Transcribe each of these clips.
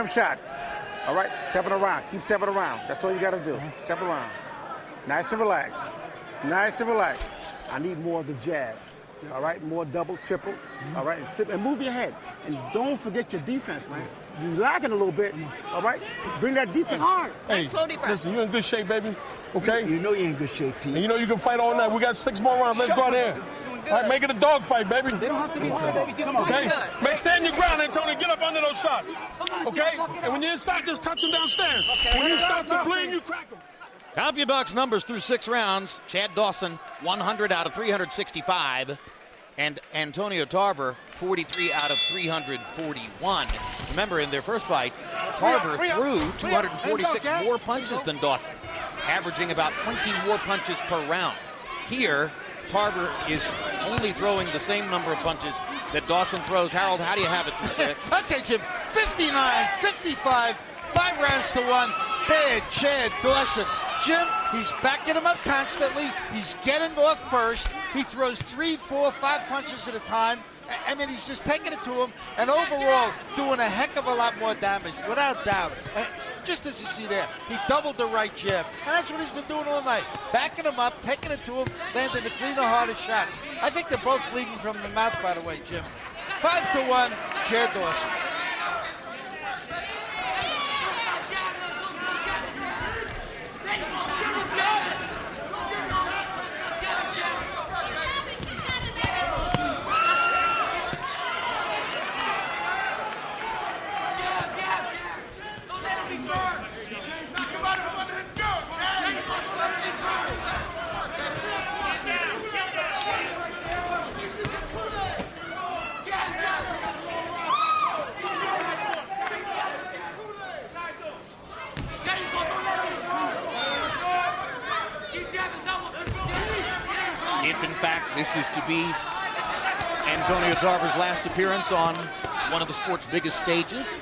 them shots. All right, stepping around. Keep stepping around. That's all you got to do. Step around. Nice and relax. Nice and relax. I need more of the jabs. All right, more double, triple. All right, and move your head. And don't forget your defense, man. You're lagging a little bit. All right, bring that defense hard. Hey, listen, you're in good shape, baby. Okay? You know you're in good shape, T. And you know you can fight all night. We got 6 more rounds. Let's go out there. All right, make it a dog fight, baby. They don't have to be hard, baby. Just okay? Stand your ground, Antonio. Get up under those shots. Okay? And when you're inside, just touch them downstairs. When you start to bleed, you crack them. CompuBox numbers through 6 rounds. Chad Dawson, 100 out of 365. And Antonio Tarver, 43 out of 341. Remember, in their first fight, Tarver threw 246 more punches than Dawson, averaging about 20 more punches per round. Here, Tarver is only throwing the same number of punches that Dawson throws. Harold, how do you have it through 6? Okay, Jim, 59, 55, 5 rounds to 1. Bad Chad Dawson. Jim, he's backing him up constantly. He's getting off first. He throws 3, 4, 5 punches at a time. I mean, he's just taking it to him, and overall doing a heck of a lot more damage, without doubt. Just as you see there, he doubled the right jab, and that's what he's been doing all night. Backing him up, taking it to him, landing the cleaner, harder shots. I think they're both bleeding from the mouth, by the way, Jim. 5 to 1, Chad Dawson. If, in fact, this is to be Antonio Tarver's last appearance on one of the sport's biggest stages,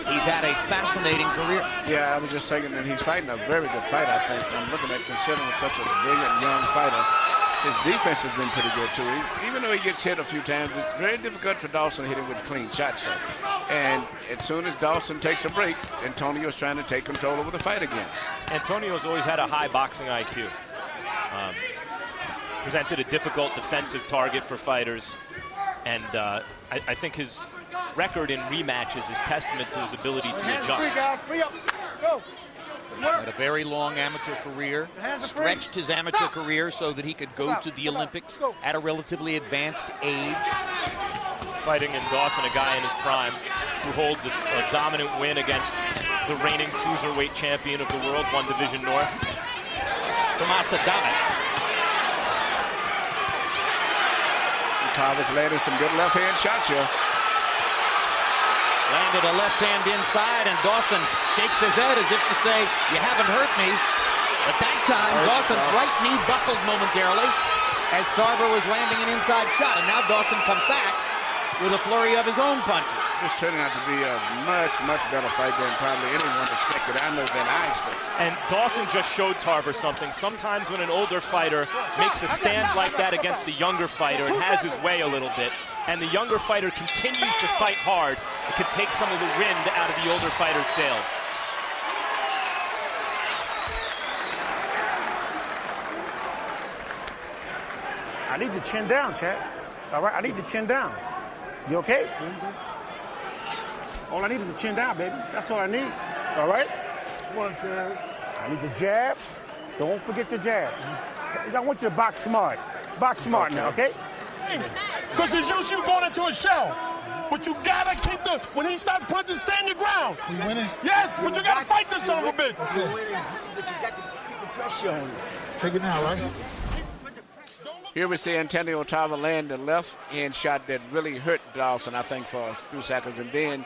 he's had a fascinating career. Yeah, I was just saying that he's fighting a very good fight, I think. I'm looking at considering such a brilliant young fighter. His defense has been pretty good, too. Even though he gets hit a few times, it's very difficult for Dawson to hit him with clean shots. And as soon as Dawson takes a break, Antonio's trying to take control over the fight again. Antonio's always had a high boxing IQ. Presented a difficult defensive target for fighters, and I think his record in rematches is testament to his ability to adjust. Free, guys. Free up. Go. Had a very long amateur career, stretched his amateur career so that he could go to the Olympics at a relatively advanced age. He's fighting in Dawson, a guy in his prime, who holds a dominant win against the reigning cruiserweight champion of the world, one division north. Tomas Adamek. Tarver's landed some good left-hand shots here. Landed a left hand inside, and Dawson shakes his head as if to say, you haven't hurt me. At that time, Dawson's right knee buckled momentarily as Tarver was landing an inside shot, and now Dawson comes back with a flurry of his own punches. This turning out to be a much, much better fight than probably anyone expected. I know than I expected. And Dawson just showed Tarver something. Sometimes when an older fighter makes a stand like that against a younger fighter and has his way a little bit, and the younger fighter continues to fight hard, it could take some of the wind out of the older fighter's sails. I need to chin down, Chad. All right, I need to chin down. You okay? All I need is a chin down, baby. That's all I need. All right? I need the jabs. Don't forget the jabs. I want you to box smart. Box smart now, okay? Because it's just you going into a shell. But you gotta keep the, when he starts punching, stand your ground. We winning? Yes, but you gotta fight this son of a bitch. You're winning, but you got to keep the pressure on you. Take it now, right? Here we see Antonio Tarver land the left hand shot that really hurt Dawson, I think, for a few seconds. And then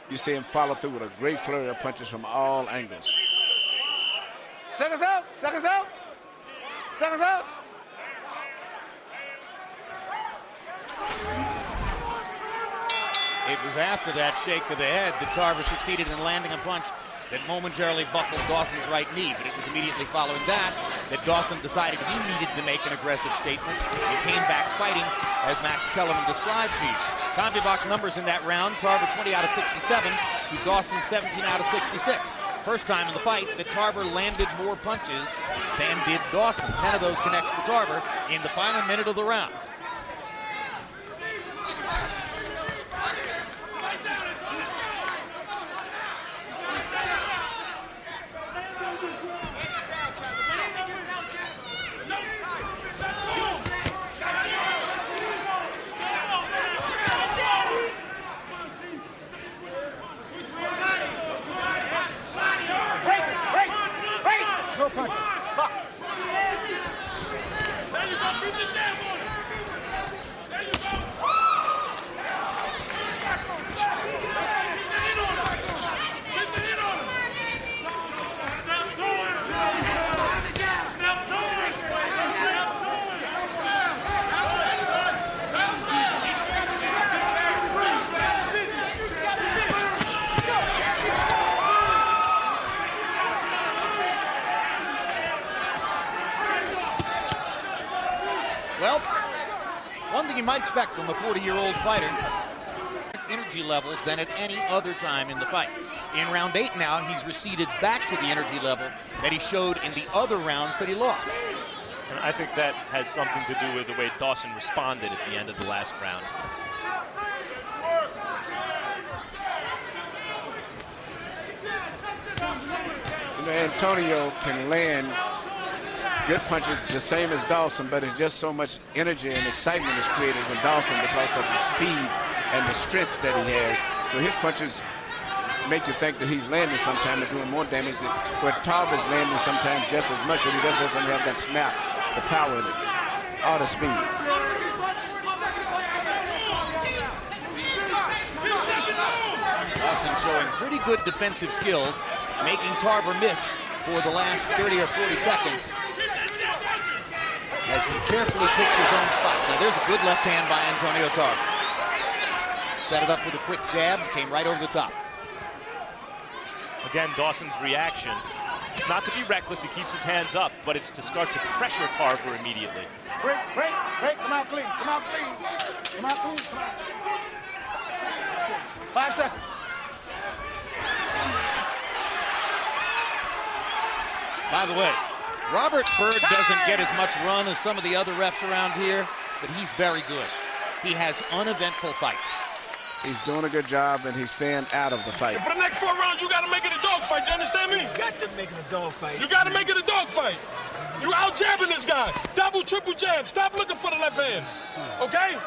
you see him follow through with a great flurry of punches from all angles. Seconds out, seconds out, seconds out. It was after that shake of the head that Tarver succeeded in landing a punch that momentarily buckled Dawson's right knee, but it was immediately following that Dawson decided he needed to make an aggressive statement and came back fighting, as Max Kellerman described to you. CompuBox numbers in that round: Tarver 20 out of 67 to Dawson 17 out of 66. First time in the fight that Tarver landed more punches than did Dawson. 10 of those connects to Tarver in the final minute of the round. Well, one thing you might expect from a 40-year-old fighter, energy levels than at any other time in the fight. In round 8 now, he's receded back to the energy level that he showed in the other rounds that he lost. And I think that has something to do with the way Dawson responded at the end of the last round. You know, Antonio can land good punches the same as Dawson, but it's just so much energy and excitement is created with Dawson because of the speed and the strength that he has. So his punches make you think that he's landing sometimes and doing more damage than where Tarver's landing sometimes just as much, but he just doesn't have that snap, the power in it, all the speed. Dawson showing pretty good defensive skills, making Tarver miss for the last 30 or 40 seconds as he carefully picks his own spots. Now there's a good left hand by Antonio Tarver. Set it up with a quick jab, came right over the top. Again, Dawson's reaction, not to be reckless, he keeps his hands up, but it's to start to pressure Tarver immediately. Break, come out clean, come out clean. Come out clean, come out. 5 seconds. By the way, Robert Byrd doesn't get as much run as some of the other refs around here, but he's very good. He has uneventful fights. He's doing a good job, and he's staying out of the fight. And for the next 4 rounds, you got to make it a dogfight. You understand me? You got to make it a dogfight. You got to make it a dogfight. You out jabbing this guy. Double, triple jab. Stop looking for the left hand. Okay?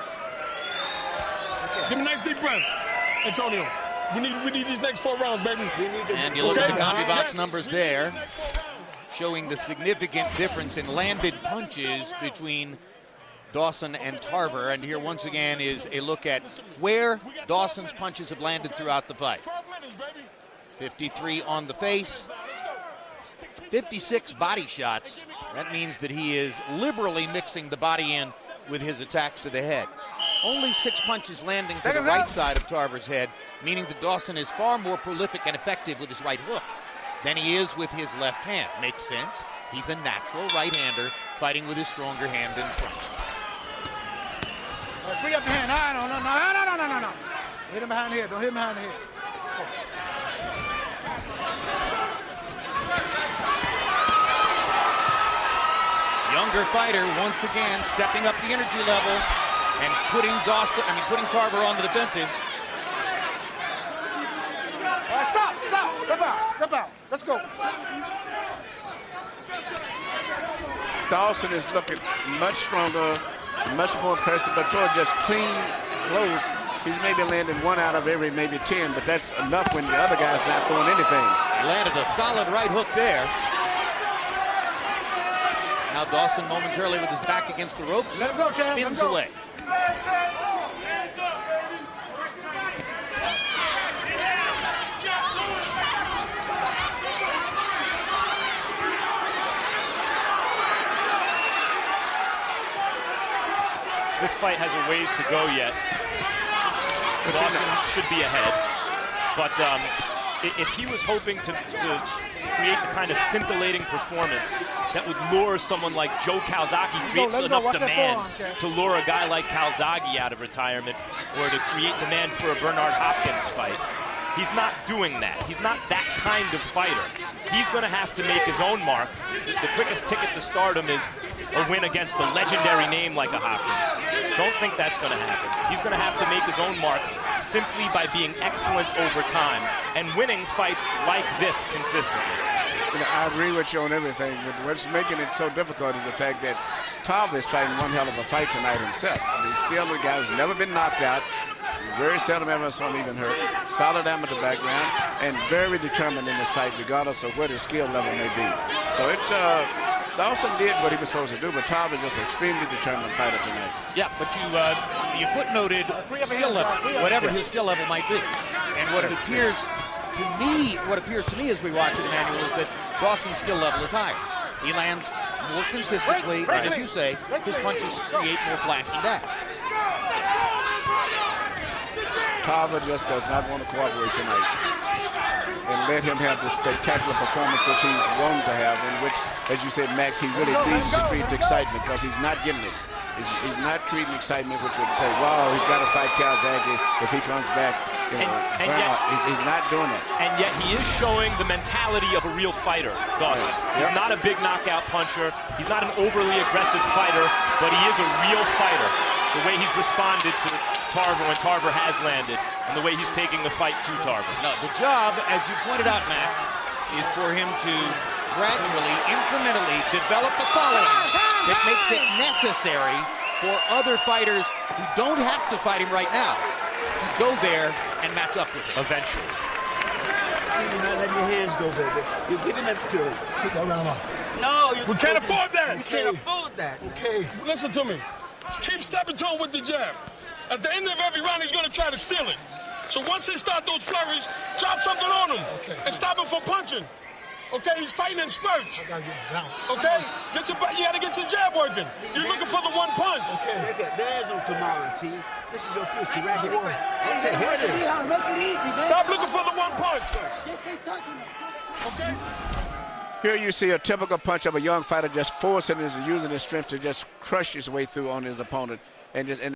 Give me a nice deep breath, Antonio. We need these next 4 rounds, baby. And you look at the CompuBox numbers there, showing the significant difference in landed punches between Dawson and Tarver. And here once again is a look at where Dawson's punches have landed throughout the fight. 53 on the face, 56 body shots. That means that he is liberally mixing the body in with his attacks to the head. Only 6 punches landing to the right side of Tarver's head, meaning that Dawson is far more prolific and effective with his right hook than he is with his left hand. Makes sense. He's a natural right-hander fighting with his stronger hand in front. Free up the hand. No. Hit him behind the head. Don't hit him behind the head. Younger fighter once again stepping up the energy level and putting Tarver on the defensive. Step out. Let's go. Dawson is looking much stronger, much more impressive, but for just clean blows, he's maybe landing 1 out of every maybe 10, but that's enough when the other guy's not throwing anything. Landed a solid right hook there. Now Dawson momentarily with his back against the ropes, Let him go, Chad. spins away. This fight has a ways to go yet. Dawson should be ahead, but if he was hoping to create the kind of scintillating performance that would lure someone like Joe Calzaghe, creates enough demand to lure a guy like Calzaghe out of retirement, or to create demand for a Bernard Hopkins fight. He's not doing that. He's not that kind of fighter. He's going to have to make his own mark. The quickest ticket to stardom is a win against a legendary name like a Hopkins. Don't think that's going to happen. He's going to have to make his own mark simply by being excellent over time and winning fights like this consistently. You know, I agree with you on everything, but what's making it so difficult is the fact that Tarver is fighting one hell of a fight tonight himself. I mean, still a guy who's never been knocked out. Very seldom ever saw him even hurt. Solid amateur background and very determined in this fight, regardless of what his skill level may be. So it's Dawson did what he was supposed to do, but Tarver is just an extremely determined fighter tonight. Yeah, but you footnoted skill level, whatever his skill level might be. And what appears to me as we watch it, Emmanuel, is that Dawson's skill level is higher. He lands more consistently, and as you say, his punches create more flash and dash. Tarver just does not want to cooperate tonight and let him have this spectacular performance which he's wanting to have, in which, as you said, Max, he really needs to create excitement because he's not getting it. He's not creating excitement, which would say, wow, he's got to fight Calzaghe if he comes back. You know, and yet, he's not doing that. And yet he is showing the mentality of a real fighter, Dawson. He's not a big knockout puncher. He's not an overly aggressive fighter, but he is a real fighter. The way he's responded to Tarver when Tarver has landed, and the way he's taking the fight to Tarver. No, the job, as you pointed out, Max, is for him to gradually, incrementally develop the following that makes it necessary for other fighters who don't have to fight him right now to go there and match up with him. Eventually. You're not letting your hands go, baby. You're giving them to him. Take that round off. No, We can't afford that. You can't afford that. Okay. Listen to me. Keep stepping to him with the jab. At the end of every round, he's going to try to steal it. So once they start those flurries, drop something on him and stop him from punching. Okay, he's fighting in spurts. I got to get down. You Okay? You got to get your jab working. You're looking for the one punch. Okay. There's no tomorrow, T. This is your future, right here. Okay, here it is. Make it easy, man. Stop looking for the one punch. Just stay touching him. Okay? Here you see a typical punch of a young fighter just forcing using his strength to just crush his way through on his opponent and